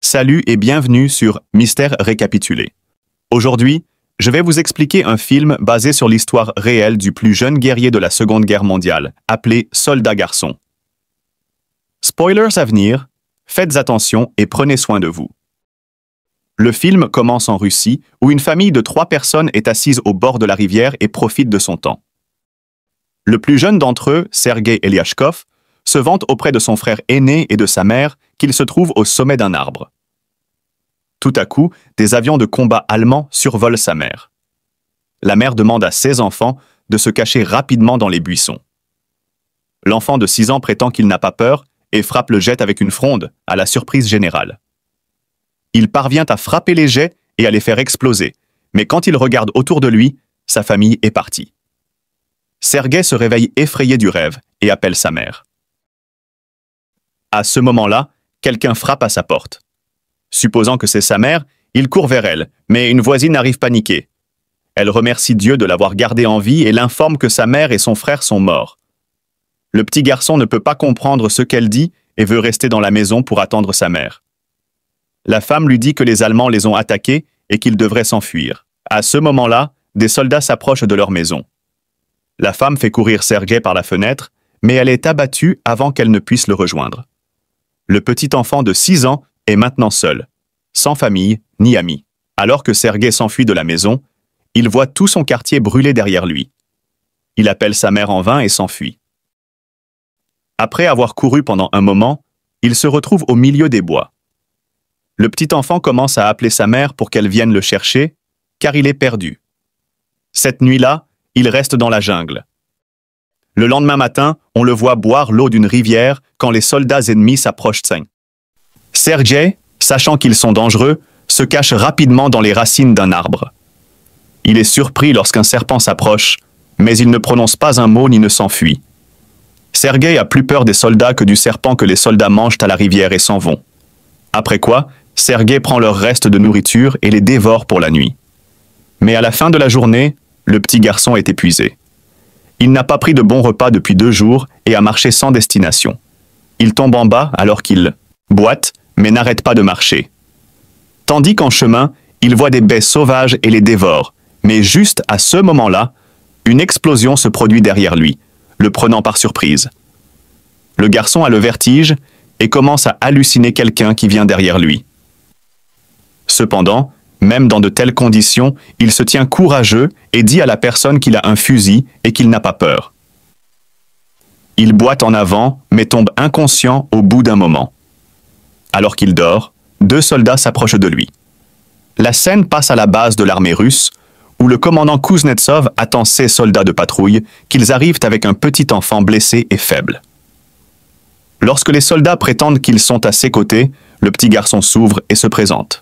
Salut et bienvenue sur Mystère récapitulé. Aujourd'hui, je vais vous expliquer un film basé sur l'histoire réelle du plus jeune guerrier de la Seconde Guerre mondiale, appelé Soldat Garçon. Spoilers à venir, faites attention et prenez soin de vous. Le film commence en Russie, où une famille de 3 personnes est assise au bord de la rivière et profite de son temps. Le plus jeune d'entre eux, Sergei Eliashkov, se vante auprès de son frère aîné et de sa mère qu'il se trouve au sommet d'un arbre. Tout à coup, des avions de combat allemands survolent sa mère. La mère demande à ses enfants de se cacher rapidement dans les buissons. L'enfant de 6 ans prétend qu'il n'a pas peur et frappe le jet avec une fronde, à la surprise générale. Il parvient à frapper les jets et à les faire exploser, mais quand il regarde autour de lui, sa famille est partie. Sergei se réveille effrayé du rêve et appelle sa mère. À ce moment-là, quelqu'un frappe à sa porte. Supposant que c'est sa mère, il court vers elle, mais une voisine arrive paniquée. Elle remercie Dieu de l'avoir gardé en vie et l'informe que sa mère et son frère sont morts. Le petit garçon ne peut pas comprendre ce qu'elle dit et veut rester dans la maison pour attendre sa mère. La femme lui dit que les Allemands les ont attaqués et qu'ils devraient s'enfuir. À ce moment-là, des soldats s'approchent de leur maison. La femme fait courir Sergei par la fenêtre, mais elle est abattue avant qu'elle ne puisse le rejoindre. Le petit enfant de 6 ans est maintenant seul, sans famille ni amis. Alors que Sergei s'enfuit de la maison, il voit tout son quartier brûler derrière lui. Il appelle sa mère en vain et s'enfuit. Après avoir couru pendant un moment, il se retrouve au milieu des bois. Le petit enfant commence à appeler sa mère pour qu'elle vienne le chercher, car il est perdu. Cette nuit-là, il reste dans la jungle. Le lendemain matin, on le voit boire l'eau d'une rivière quand les soldats ennemis s'approchent. Sergei, sachant qu'ils sont dangereux, se cache rapidement dans les racines d'un arbre. Il est surpris lorsqu'un serpent s'approche, mais il ne prononce pas un mot ni ne s'enfuit. Sergei a plus peur des soldats que du serpent que les soldats mangent à la rivière et s'en vont. Après quoi, Sergei prend leurs restes de nourriture et les dévore pour la nuit. Mais à la fin de la journée, le petit garçon est épuisé. Il n'a pas pris de bon repas depuis 2 jours et a marché sans destination. Il tombe en bas alors qu'il boite, mais n'arrête pas de marcher. Tandis qu'en chemin, il voit des baies sauvages et les dévore. Mais juste à ce moment-là, une explosion se produit derrière lui, le prenant par surprise. Le garçon a le vertige et commence à halluciner quelqu'un qui vient derrière lui. Cependant, même dans de telles conditions, il se tient courageux et dit à la personne qu'il a un fusil et qu'il n'a pas peur. Il boite en avant, mais tombe inconscient au bout d'un moment. Alors qu'il dort, 2 soldats s'approchent de lui. La scène passe à la base de l'armée russe, où le commandant Kuznetsov attend ses soldats de patrouille, qu'ils arrivent avec un petit enfant blessé et faible. Lorsque les soldats prétendent qu'ils sont à ses côtés, le petit garçon s'ouvre et se présente.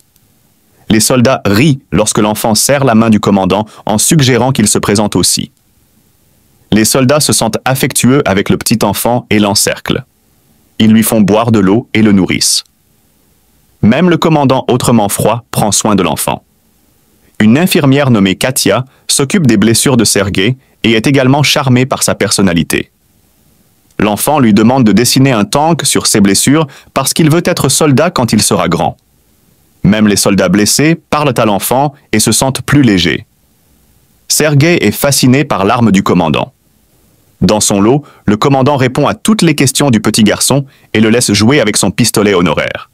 Les soldats rient lorsque l'enfant serre la main du commandant en suggérant qu'il se présente aussi. Les soldats se sentent affectueux avec le petit enfant et l'encerclent. Ils lui font boire de l'eau et le nourrissent. Même le commandant autrement froid prend soin de l'enfant. Une infirmière nommée Katia s'occupe des blessures de Sergei et est également charmée par sa personnalité. L'enfant lui demande de dessiner un tank sur ses blessures parce qu'il veut être soldat quand il sera grand. Même les soldats blessés parlent à l'enfant et se sentent plus légers. Sergei est fasciné par l'arme du commandant. Dans son lot, le commandant répond à toutes les questions du petit garçon et le laisse jouer avec son pistolet honoraire.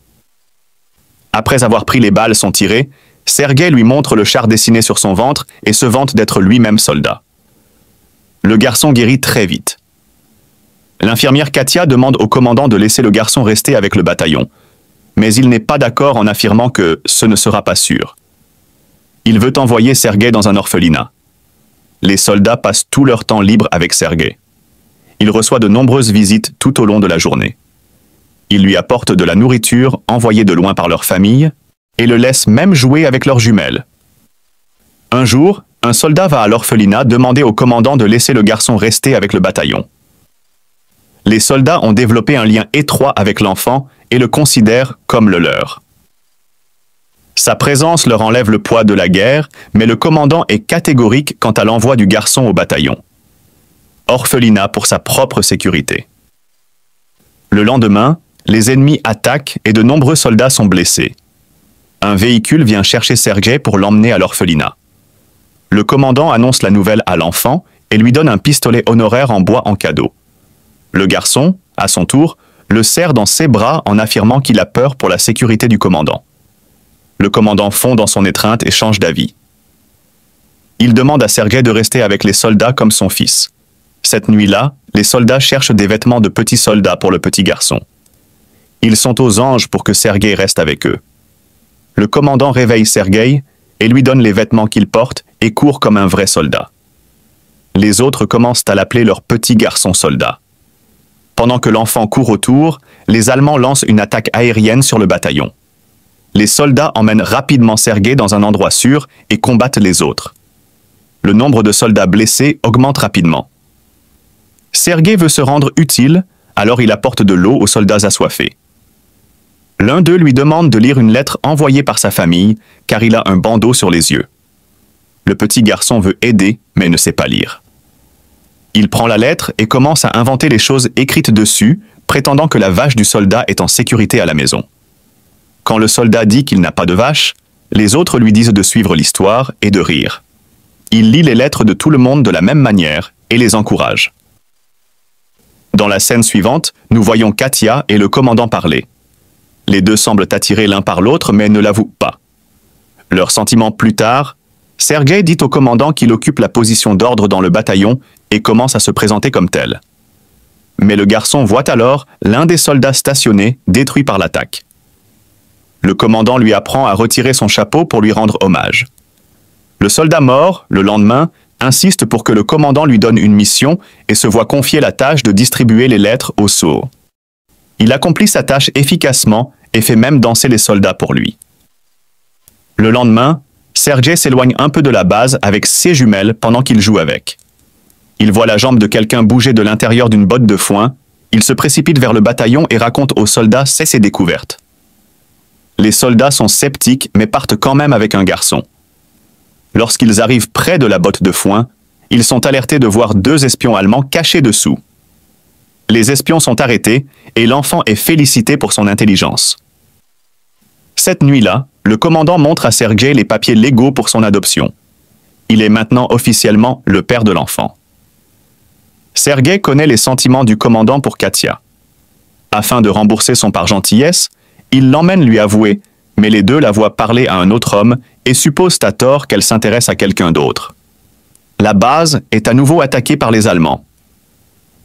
Après avoir pris les balles sont tirées, Sergei lui montre le char dessiné sur son ventre et se vante d'être lui-même soldat. Le garçon guérit très vite. L'infirmière Katia demande au commandant de laisser le garçon rester avec le bataillon, mais il n'est pas d'accord en affirmant que ce ne sera pas sûr. Il veut envoyer Sergei dans un orphelinat. Les soldats passent tout leur temps libre avec Sergei. Il reçoit de nombreuses visites tout au long de la journée. Ils lui apportent de la nourriture envoyée de loin par leur famille et le laissent même jouer avec leurs jumelles. Un jour, un soldat va à l'orphelinat demander au commandant de laisser le garçon rester avec le bataillon. Les soldats ont développé un lien étroit avec l'enfant et le considèrent comme le leur. Sa présence leur enlève le poids de la guerre, mais le commandant est catégorique quant à l'envoi du garçon au bataillon. Orphelinat pour sa propre sécurité. Le lendemain, les ennemis attaquent et de nombreux soldats sont blessés. Un véhicule vient chercher Sergei pour l'emmener à l'orphelinat. Le commandant annonce la nouvelle à l'enfant et lui donne un pistolet honoraire en bois en cadeau. Le garçon, à son tour, le serre dans ses bras en affirmant qu'il a peur pour la sécurité du commandant. Le commandant fond dans son étreinte et change d'avis. Il demande à Sergei de rester avec les soldats comme son fils. Cette nuit-là, les soldats cherchent des vêtements de petits soldats pour le petit garçon. Ils sont aux anges pour que Sergei reste avec eux. Le commandant réveille Sergei et lui donne les vêtements qu'il porte et court comme un vrai soldat. Les autres commencent à l'appeler leur petit garçon soldat. Pendant que l'enfant court autour, les Allemands lancent une attaque aérienne sur le bataillon. Les soldats emmènent rapidement Sergei dans un endroit sûr et combattent les autres. Le nombre de soldats blessés augmente rapidement. Sergei veut se rendre utile, alors il apporte de l'eau aux soldats assoiffés. L'un d'eux lui demande de lire une lettre envoyée par sa famille, car il a un bandeau sur les yeux. Le petit garçon veut aider, mais ne sait pas lire. Il prend la lettre et commence à inventer les choses écrites dessus, prétendant que la vache du soldat est en sécurité à la maison. Quand le soldat dit qu'il n'a pas de vache, les autres lui disent de suivre l'histoire et de rire. Il lit les lettres de tout le monde de la même manière et les encourage. Dans la scène suivante, nous voyons Katia et le commandant parler. Les deux semblent attirés l'un par l'autre mais ne l'avouent pas. Leurs sentiments plus tard, Sergei dit au commandant qu'il occupe la position d'ordre dans le bataillon et commence à se présenter comme tel. Mais le garçon voit alors l'un des soldats stationnés détruit par l'attaque. Le commandant lui apprend à retirer son chapeau pour lui rendre hommage. Le soldat mort, le lendemain, insiste pour que le commandant lui donne une mission et se voit confier la tâche de distribuer les lettres aux sourds. Il accomplit sa tâche efficacement et fait même danser les soldats pour lui. Le lendemain, Sergei s'éloigne un peu de la base avec ses jumelles pendant qu'il joue avec. Il voit la jambe de quelqu'un bouger de l'intérieur d'une botte de foin, il se précipite vers le bataillon et raconte aux soldats ses découvertes. Les soldats sont sceptiques mais partent quand même avec un garçon. Lorsqu'ils arrivent près de la botte de foin, ils sont alertés de voir deux espions allemands cachés dessous. Les espions sont arrêtés et l'enfant est félicité pour son intelligence. Cette nuit-là, le commandant montre à Sergei les papiers légaux pour son adoption. Il est maintenant officiellement le père de l'enfant. Sergei connaît les sentiments du commandant pour Katia. Afin de rembourser son par gentillesse, il l'emmène lui avouer, mais les deux la voient parler à un autre homme et supposent à tort qu'elle s'intéresse à quelqu'un d'autre. La base est à nouveau attaquée par les Allemands.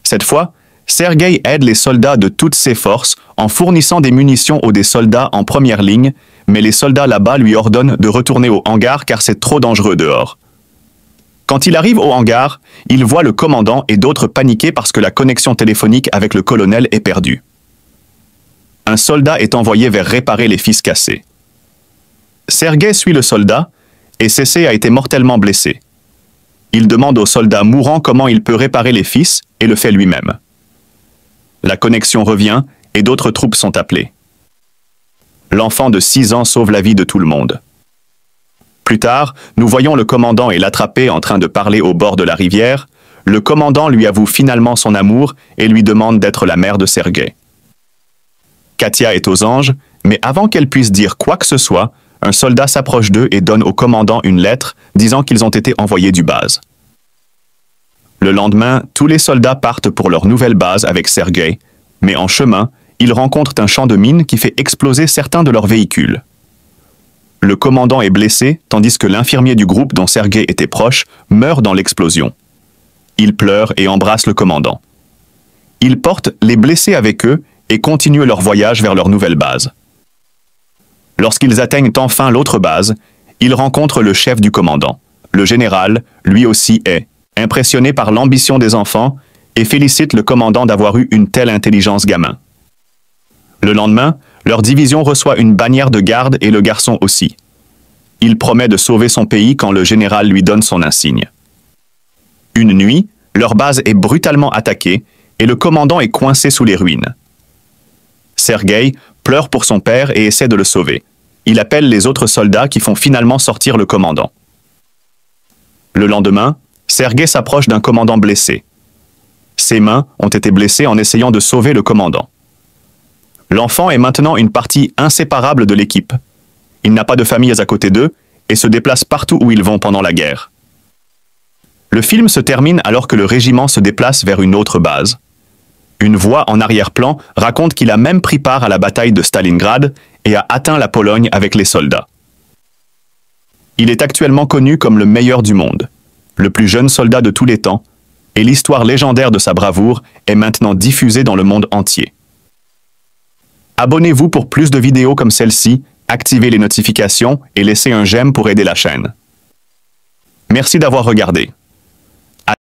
Cette fois, Sergei aide les soldats de toutes ses forces en fournissant des munitions aux des soldats en première ligne, mais les soldats là-bas lui ordonnent de retourner au hangar car c'est trop dangereux dehors. Quand il arrive au hangar, il voit le commandant et d'autres paniquer parce que la connexion téléphonique avec le colonel est perdue. Un soldat est envoyé vers réparer les fils cassés. Sergei suit le soldat et Cécé a été mortellement blessé. Il demande au soldat mourant comment il peut réparer les fils et le fait lui-même. La connexion revient et d'autres troupes sont appelées. L'enfant de 6 ans sauve la vie de tout le monde. Plus tard, nous voyons le commandant et l'attrapé en train de parler au bord de la rivière. Le commandant lui avoue finalement son amour et lui demande d'être la mère de Sergei. Katia est aux anges, mais avant qu'elle puisse dire quoi que ce soit, un soldat s'approche d'eux et donne au commandant une lettre disant qu'ils ont été envoyés du base. Le lendemain, tous les soldats partent pour leur nouvelle base avec Sergei, mais en chemin, ils rencontrent un champ de mines qui fait exploser certains de leurs véhicules. Le commandant est blessé, tandis que l'infirmier du groupe dont Sergei était proche meurt dans l'explosion. Ils pleurent et embrassent le commandant. Ils portent les blessés avec eux et continuent leur voyage vers leur nouvelle base. Lorsqu'ils atteignent enfin l'autre base, ils rencontrent le chef du commandant. Le général, lui aussi, est impressionné par l'ambition des enfants et félicite le commandant d'avoir eu une telle intelligence gamin. Le lendemain, leur division reçoit une bannière de garde et le garçon aussi. Il promet de sauver son pays quand le général lui donne son insigne. Une nuit, leur base est brutalement attaquée et le commandant est coincé sous les ruines. Sergei pleure pour son père et essaie de le sauver. Il appelle les autres soldats qui font finalement sortir le commandant. Le lendemain, Sergei s'approche d'un commandant blessé. Ses mains ont été blessées en essayant de sauver le commandant. L'enfant est maintenant une partie inséparable de l'équipe. il n'a pas de familles à côté d'eux et se déplace partout où ils vont pendant la guerre. Le film se termine alors que le régiment se déplace vers une autre base. Une voix en arrière-plan raconte qu'il a même pris part à la bataille de Stalingrad et a atteint la Pologne avec les soldats. Il est actuellement connu comme le meilleur du monde, le plus jeune soldat de tous les temps, et l'histoire légendaire de sa bravoure est maintenant diffusée dans le monde entier. Abonnez-vous pour plus de vidéos comme celle-ci, activez les notifications et laissez un j'aime pour aider la chaîne. Merci d'avoir regardé.